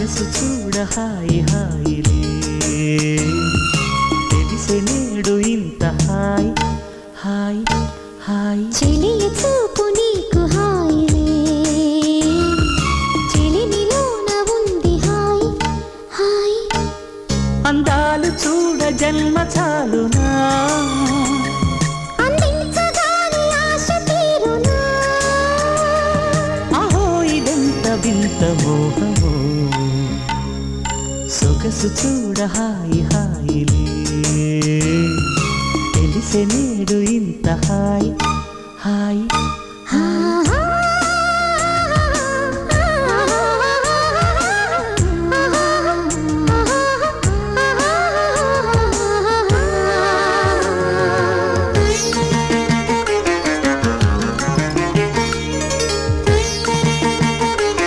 సొగసు చూడ హాయి హాయిలే తెలిసే నేడు ఇంత హాయ్ హాయ్ హాయ్ చెలియ చూపు నీకు హాయిలే చెలిమిలోన ఉంది హాయ్ హాయ్ అందాలు చూడ జన్మ చాలునా అందించగాని ఆశ తీరునా అహో ఇదెంత వింత మోహమో సొగసు చూడ హాయి హాయిలే తెలిసే నేడు ఇంత హాయ్ హాయ్